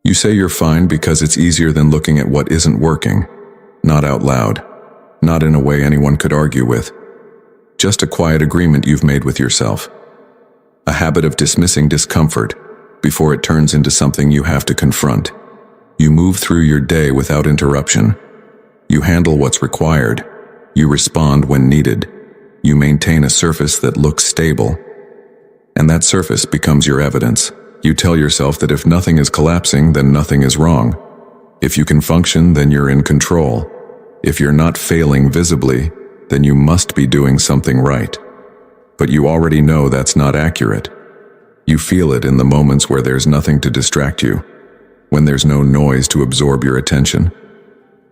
You say you're fine because it's easier than looking at what isn't working. Not out loud. Not in a way anyone could argue with. Just a quiet agreement you've made with yourself. A habit of dismissing discomfort before it turns into something you have to confront. You move through your day without interruption. You handle what's required. You respond when needed. You maintain a surface that looks stable. And that surface becomes your evidence. You tell yourself that if nothing is collapsing, then nothing is wrong. If you can function, then you're in control. If you're not failing visibly, then you must be doing something right. But you already know that's not accurate. You feel it in the moments where there's nothing to distract you, when there's no noise to absorb your attention,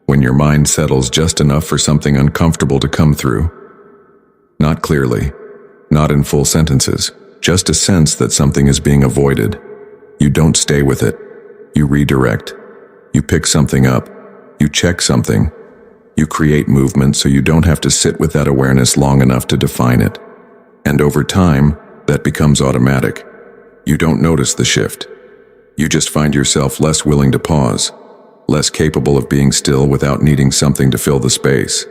when your mind settles just enough for something uncomfortable to come through. Not clearly, not in full sentences, just a sense that something is being avoided. You don't stay with it. You redirect. You pick something up. You check something. You create movement so you don't have to sit with that awareness long enough to define it. And over time, that becomes automatic. You don't notice the shift. You just find yourself less willing to pause, less capable of being still without needing something to fill the space.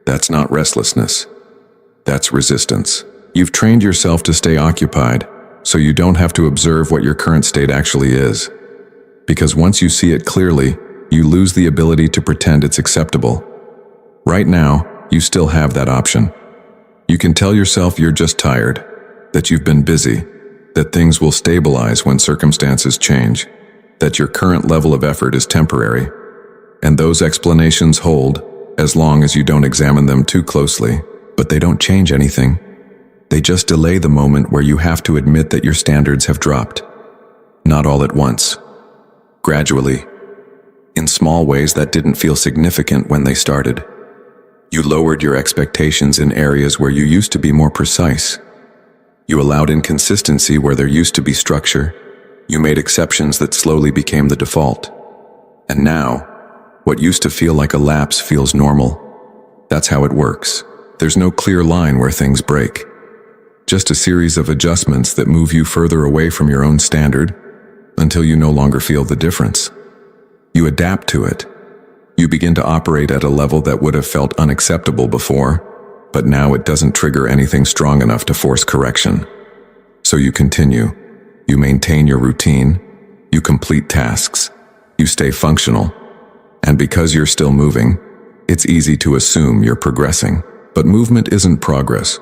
That's not restlessness. That's resistance. You've trained yourself to stay occupied, so you don't have to observe what your current state actually is. Because once you see it clearly, you lose the ability to pretend it's acceptable. Right now, you still have that option. You can tell yourself you're just tired, that you've been busy, that things will stabilize when circumstances change, that your current level of effort is temporary. And those explanations hold, as long as you don't examine them too closely. But they don't change anything. They just delay the moment where you have to admit that your standards have dropped. Not all at once. Gradually. In small ways that didn't feel significant when they started. You lowered your expectations in areas where you used to be more precise. You allowed inconsistency where there used to be structure. You made exceptions that slowly became the default. And now, what used to feel like a lapse feels normal. That's how it works. There's no clear line where things break. Just a series of adjustments that move you further away from your own standard until you no longer feel the difference. You adapt to it. You begin to operate at a level that would have felt unacceptable before, but now it doesn't trigger anything strong enough to force correction. So you continue. You maintain your routine. You complete tasks. You stay functional. And because you're still moving, it's easy to assume you're progressing. But movement isn't progress.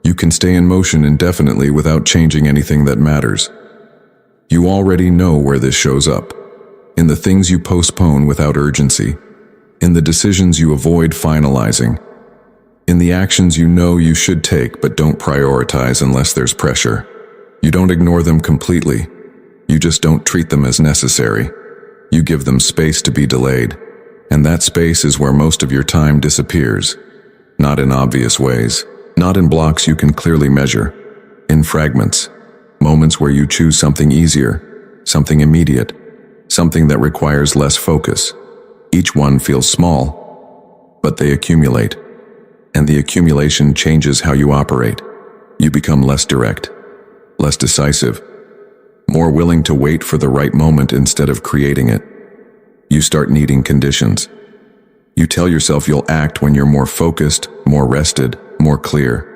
You can stay in motion indefinitely without changing anything that matters. You already know where this shows up. In the things you postpone without urgency. In the decisions you avoid finalizing. In the actions you know you should take but don't prioritize unless there's pressure. You don't ignore them completely. You just don't treat them as necessary. You give them space to be delayed. And that space is where most of your time disappears. Not in obvious ways, not in blocks you can clearly measure, in fragments, moments where you choose something easier, something immediate, something that requires less focus. Each one feels small, but they accumulate, and the accumulation changes how you operate. You become less direct, less decisive, more willing to wait for the right moment instead of creating it. You start needing conditions. You tell yourself you'll act when you're more focused, more rested, more clear.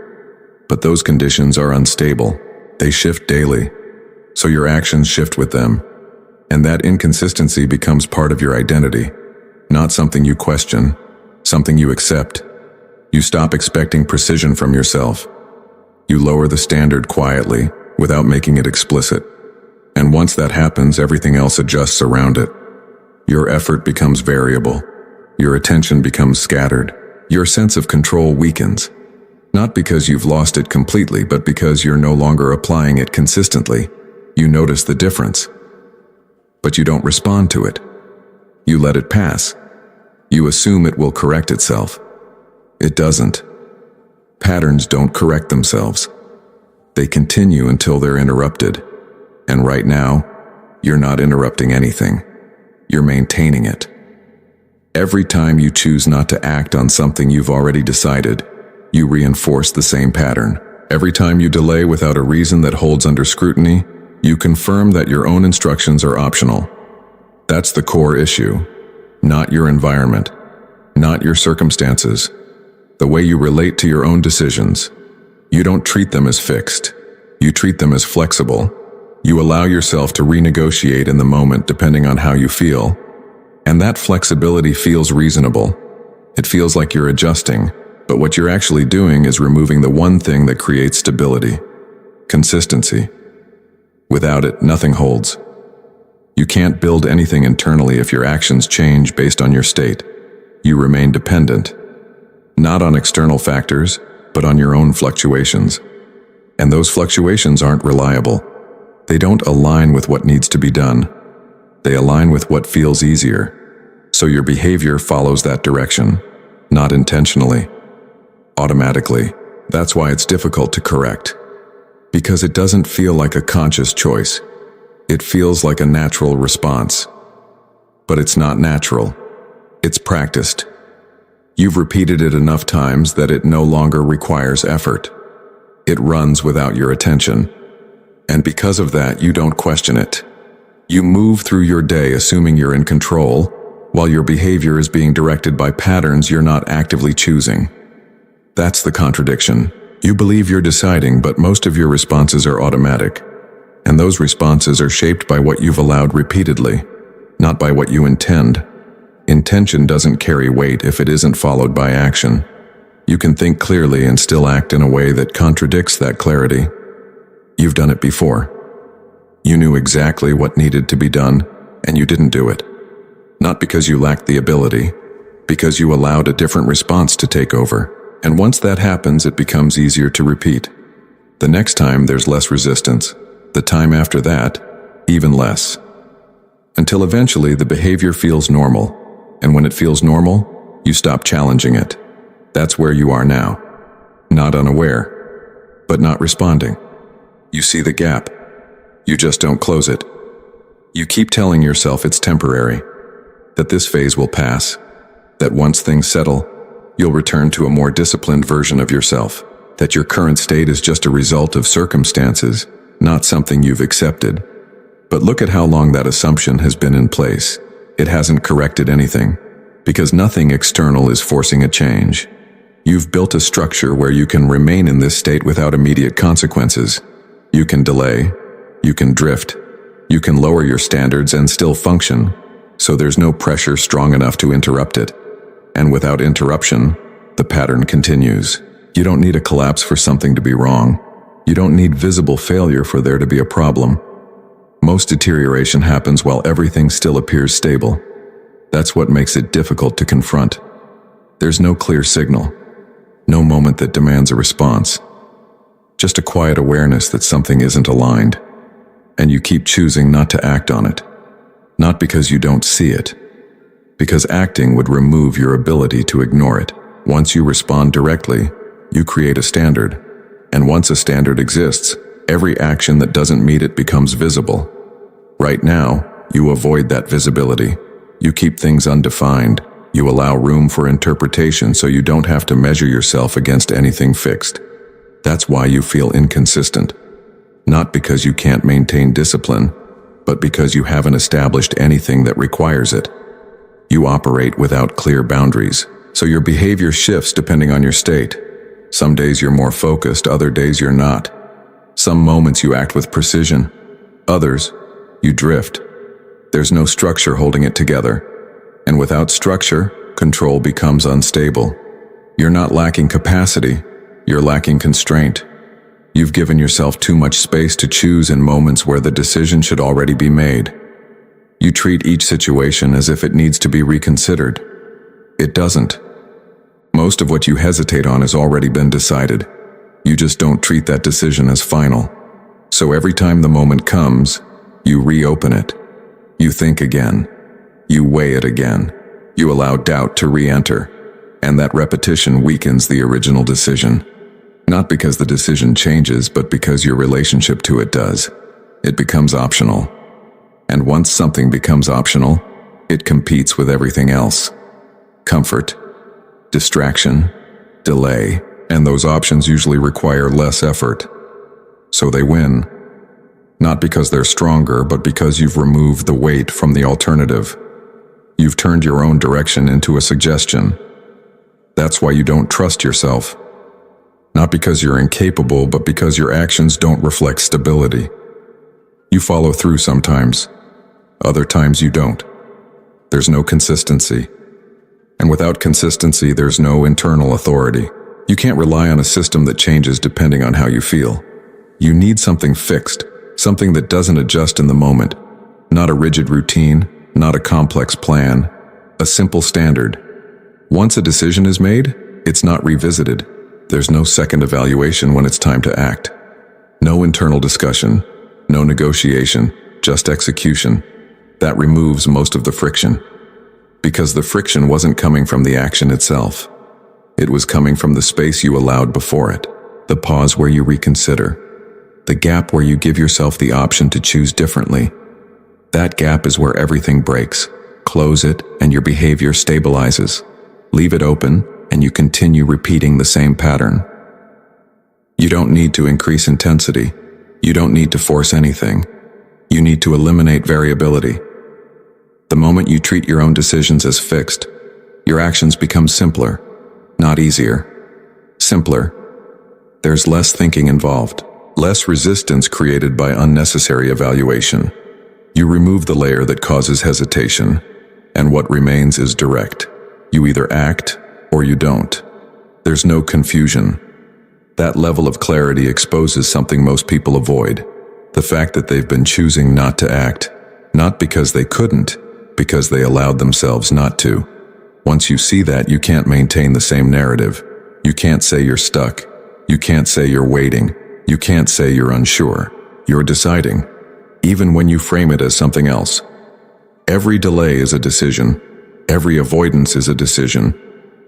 But those conditions are unstable. They shift daily. So your actions shift with them. And that inconsistency becomes part of your identity. Not something you question, something you accept. You stop expecting precision from yourself. You lower the standard quietly, without making it explicit. And once that happens, everything else adjusts around it. Your effort becomes variable. Your attention becomes scattered. Your sense of control weakens. Not because you've lost it completely, but because you're no longer applying it consistently. You notice the difference. But you don't respond to it. You let it pass. You assume it will correct itself. It doesn't. Patterns don't correct themselves. They continue until they're interrupted. And right now, you're not interrupting anything. You're maintaining it. Every time you choose not to act on something you've already decided, you reinforce the same pattern. Every time you delay without a reason that holds under scrutiny, you confirm that your own instructions are optional. That's the core issue. Not your environment, not your circumstances, the way you relate to your own decisions. You don't treat them as fixed. You treat them as flexible. You allow yourself to renegotiate in the moment depending on how you feel. And that flexibility feels reasonable. It feels like you're adjusting, but what you're actually doing is removing the one thing that creates stability: consistency. Without it, nothing holds. You can't build anything internally if your actions change based on your state. You remain dependent, not on external factors, but on your own fluctuations. And those fluctuations aren't reliable. They don't align with what needs to be done. They align with what feels easier. So your behavior follows that direction, not intentionally, automatically. That's why it's difficult to correct. Because it doesn't feel like a conscious choice. It feels like a natural response. But it's not natural. It's practiced. You've repeated it enough times that it no longer requires effort. It runs without your attention. And because of that, you don't question it. You move through your day assuming you're in control, while your behavior is being directed by patterns you're not actively choosing. That's the contradiction. You believe you're deciding, but most of your responses are automatic. And those responses are shaped by what you've allowed repeatedly, not by what you intend. Intention doesn't carry weight if it isn't followed by action. You can think clearly and still act in a way that contradicts that clarity. You've done it before. You knew exactly what needed to be done, and you didn't do it. Not because you lacked the ability, because you allowed a different response to take over. And once that happens, it becomes easier to repeat. The next time, there's less resistance. The time after that, even less. Until eventually, the behavior feels normal. And when it feels normal, you stop challenging it. That's where you are now. Not unaware, but not responding. You see the gap. You just don't close it. You keep telling yourself it's temporary, that this phase will pass, that once things settle, you'll return to a more disciplined version of yourself, that your current state is just a result of circumstances, not something you've accepted. But look at how long that assumption has been in place. It hasn't corrected anything, because nothing external is forcing a change. You've built a structure where you can remain in this state without immediate consequences. You can delay, you can drift, you can lower your standards and still function, so there's no pressure strong enough to interrupt it. And without interruption, the pattern continues. You don't need a collapse for something to be wrong. You don't need visible failure for there to be a problem. Most deterioration happens while everything still appears stable. That's what makes it difficult to confront. There's no clear signal, no moment that demands a response. Just a quiet awareness that something isn't aligned, and you keep choosing not to act on it. Not because you don't see it, because acting would remove your ability to ignore it. Once you respond directly, you create a standard. And once a standard exists, every action that doesn't meet it becomes visible. Right now, you avoid that visibility. You keep things undefined. You allow room for interpretation so you don't have to measure yourself against anything fixed. That's why you feel inconsistent. Not because you can't maintain discipline, but because you haven't established anything that requires it. You operate without clear boundaries, so your behavior shifts depending on your state. Some days you're more focused, other days you're not. Some moments you act with precision, others, you drift. There's no structure holding it together. And without structure, control becomes unstable. You're not lacking capacity, you're lacking constraint. You've given yourself too much space to choose in moments where the decision should already be made. You treat each situation as if it needs to be reconsidered. It doesn't. Most of what you hesitate on has already been decided. You just don't treat that decision as final. So every time the moment comes, you reopen it. You think again. You weigh it again. You allow doubt to re-enter. And that repetition weakens the original decision. Not because the decision changes, but because your relationship to it does. It becomes optional. And once something becomes optional, it competes with everything else. Comfort, distraction, delay, and those options usually require less effort. So they win. Not because they're stronger, but because you've removed the weight from the alternative. You've turned your own direction into a suggestion. That's why you don't trust yourself. Not because you're incapable, but because your actions don't reflect stability. You follow through sometimes. Other times you don't. There's no consistency. And without consistency, there's no internal authority. You can't rely on a system that changes depending on how you feel. You need something fixed, something that doesn't adjust in the moment. Not a rigid routine, not a complex plan, a simple standard. Once a decision is made, it's not revisited. There's no second evaluation when it's time to act. No internal discussion, no negotiation, just execution. That removes most of the friction. Because the friction wasn't coming from the action itself. It was coming from the space you allowed before it, the pause where you reconsider, the gap where you give yourself the option to choose differently. That gap is where everything breaks. Close it and your behavior stabilizes. Leave it open and you continue repeating the same pattern. You don't need to increase intensity. You don't need to force anything. You need to eliminate variability. The moment you treat your own decisions as fixed, your actions become simpler, not easier. Simpler. There's less thinking involved, less resistance created by unnecessary evaluation. You remove the layer that causes hesitation, and what remains is direct. You either act or you don't. There's no confusion. That level of clarity exposes something most people avoid. The fact that they've been choosing not to act, not because they couldn't, because they allowed themselves not to. Once you see that, you can't maintain the same narrative. You can't say you're stuck. You can't say you're waiting. You can't say you're unsure. You're deciding, even when you frame it as something else. Every delay is a decision. Every avoidance is a decision.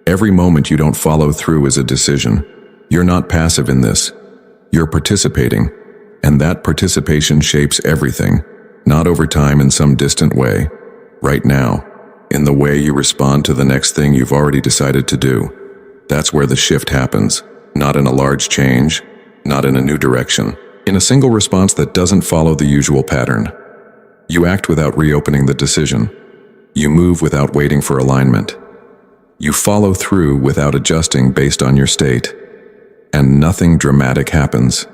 Every moment you don't follow through is a decision. You're not passive in this. You're participating, and that participation shapes everything, not over time in some distant way. Right now, in the way you respond to the next thing you've already decided to do. That's where the shift happens, not in a large change, not in a new direction, in a single response that doesn't follow the usual pattern. You act without reopening the decision. You move without waiting for alignment. You follow through without adjusting based on your state. And nothing dramatic happens.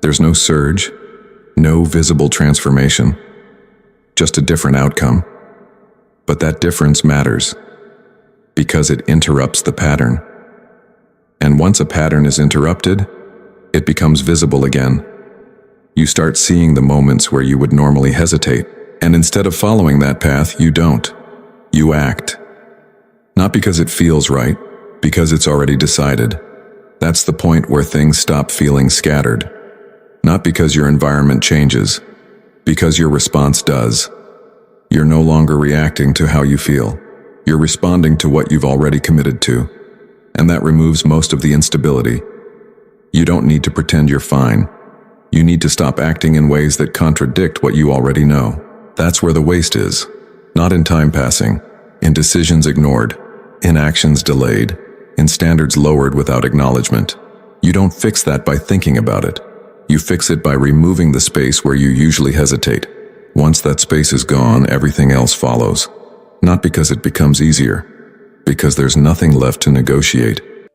There's no surge, no visible transformation, just a different outcome. But that difference matters, because it interrupts the pattern. And once a pattern is interrupted, it becomes visible again. You start seeing the moments where you would normally hesitate, and instead of following that path, you don't. You act. Not because it feels right, because it's already decided. That's the point where things stop feeling scattered. Not because your environment changes, because your response does. You're no longer reacting to how you feel. You're responding to what you've already committed to. And that removes most of the instability. You don't need to pretend you're fine. You need to stop acting in ways that contradict what you already know. That's where the waste is. Not in time passing, in decisions ignored, in actions delayed, in standards lowered without acknowledgement. You don't fix that by thinking about it. You fix it by removing the space where you usually hesitate. Once that space is gone, everything else follows. Not because it becomes easier, because there's nothing left to negotiate.